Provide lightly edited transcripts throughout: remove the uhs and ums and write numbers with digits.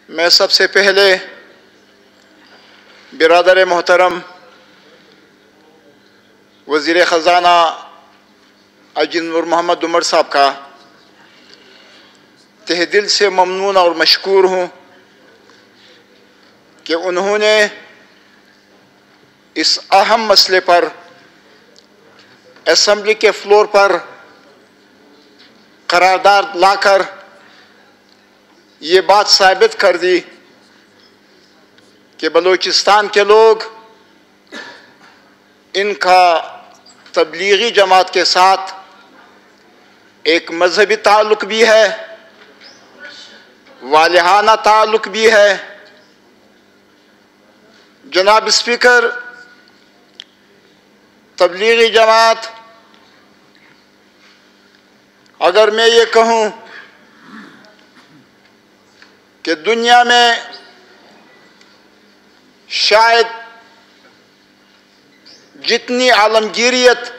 میں سب سے پہلے برادر محترم وزیر خزانہ حاجی نور محمد عمر صاحب کا تہ دل سے ممنون اور مشکور ہوں کہ انہوں نے اس اہم مسئلے پر اسمبلی کے فلور پر قرارداد لا کر یہ بات ثابت کر دی کہ بلوچستان کے لوگ ان کا تبلیغی جماعت کے ساتھ ایک مذہبی تعلق بھی ہے، والہانہ تعلق بھی ہے۔ جناب اسپیکر، تبلیغی جماعت، اگر میں یہ کہوں کہ دنیا میں شاید جتنی عالمگیریت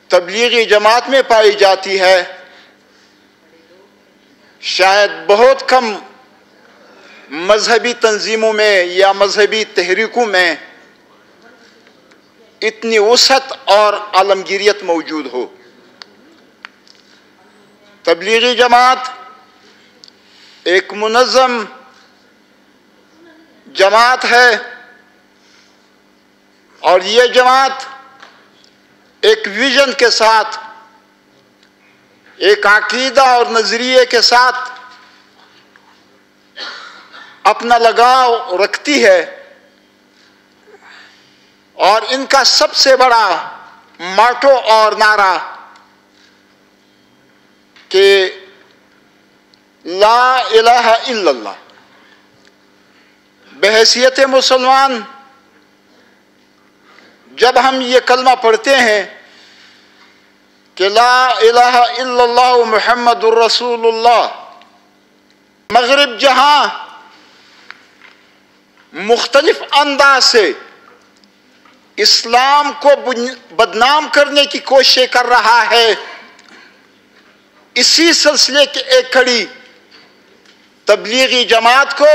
تبلیغی جماعت میں پائی جاتی ہے، شاید بہت کم مذہبی تنظیموں میں یا مذہبی تحریکوں میں اتنی وسعت اور عالمگیریت موجود ہو۔ تبلیغی جماعت ایک منظم جماعت ہے، اور یہ جماعت ایک ویژن کے ساتھ، ایک عقیدہ اور نظریے کے ساتھ اپنا لگاؤ رکھتی ہے، اور ان کا سب سے بڑا ماٹو اور نعرہ کہ لا الہ الا اللہ۔ بحیثیت مسلمان جب ہم یہ کلمہ پڑھتے ہیں کہ لا الہ الا اللہ محمد الرسول اللہ، مغرب جہاں مختلف انداز سے اسلام کو بدنام کرنے کی کوشش کر رہا ہے، اسی سلسلے کی ایک کڑی تبلیغی جماعت کو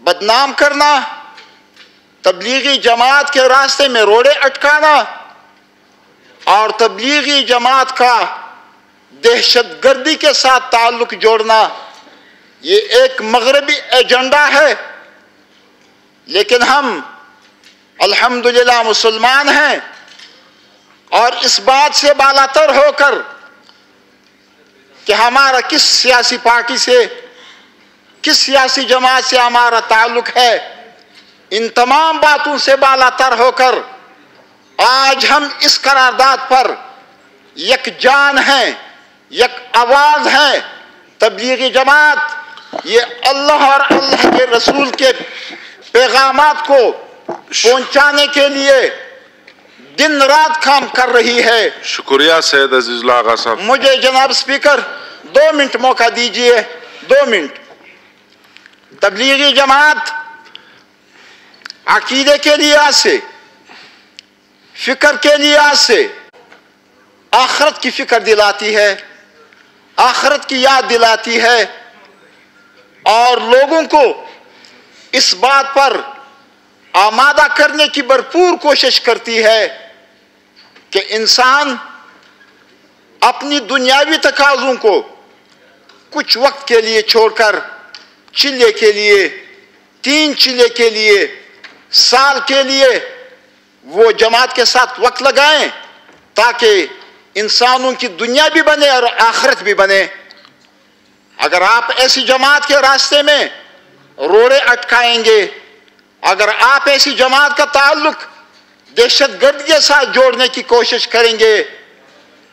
بدنام کرنا، تبلیغی جماعت کے راستے میں روڑے اٹکانا، اور تبلیغی جماعت کا دہشت گردی کے ساتھ تعلق جوڑنا، یہ ایک مغربی ایجنڈا ہے۔ لیکن ہم الحمدللہ مسلمان ہیں، اور اس بات سے بالاتر ہو کر کہ ہمارا کس سیاسی پارٹی سے، کس سیاسی جماعت سے ہمارا تعلق ہے، ان تمام باتوں سے بالاتر ہو کر آج ہم اس قرارداد پر یک جان ہیں، یک آواز ہیں۔ تبلیغی جماعت یہ اللہ اور اللہ کے رسول کے پیغامات کو پہنچانے کے لیے دن رات کام کر رہی ہے۔ شکریہ سید عزیز اللہ آغا صاحب۔ مجھے جناب اسپیکر 2 منٹ موقع دیجئے، 2 منٹ۔ تبلیغی جماعت عقیدے کے لحاظ سے، فکر کے لحاظ سے آخرت کی فکر دلاتی ہے، آخرت کی یاد دلاتی ہے، اور لوگوں کو اس بات پر آمادہ کرنے کی بھرپور کوشش کرتی ہے کہ انسان اپنی دنیاوی تقاضوں کو کچھ وقت کے لیے چھوڑ کر چلے کے لیے، 3 چلے کے لیے، سال کے لیے وہ جماعت کے ساتھ وقت لگائیں، تاکہ انسانوں کی دنیا بھی بنے اور آخرت بھی بنے۔ اگر آپ ایسی جماعت کے راستے میں روڑے اٹکائیں گے، اگر آپ ایسی جماعت کا تعلق دہشت گردی کے ساتھ جوڑنے کی کوشش کریں گے،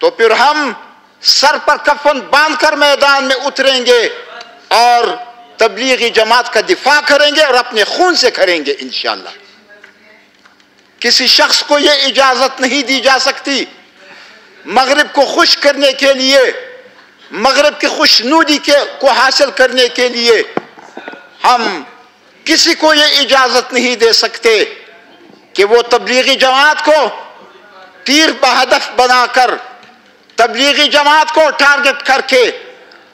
تو پھر ہم سر پر کفن باندھ کر میدان میں اتریں گے اور تبلیغی جماعت کا دفاع کریں گے، اور اپنے خون سے کریں گے انشاءاللہ۔ کسی شخص کو یہ اجازت نہیں دی جا سکتی مغرب کو خوش کرنے کے لیے، مغرب کی خوشنودی کو حاصل کرنے کے لیے ہم کسی کو یہ اجازت نہیں دے سکتے کہ وہ تبلیغی جماعت کو تیر بہدف بنا کر، تبلیغی جماعت کو ٹارگٹ کر کے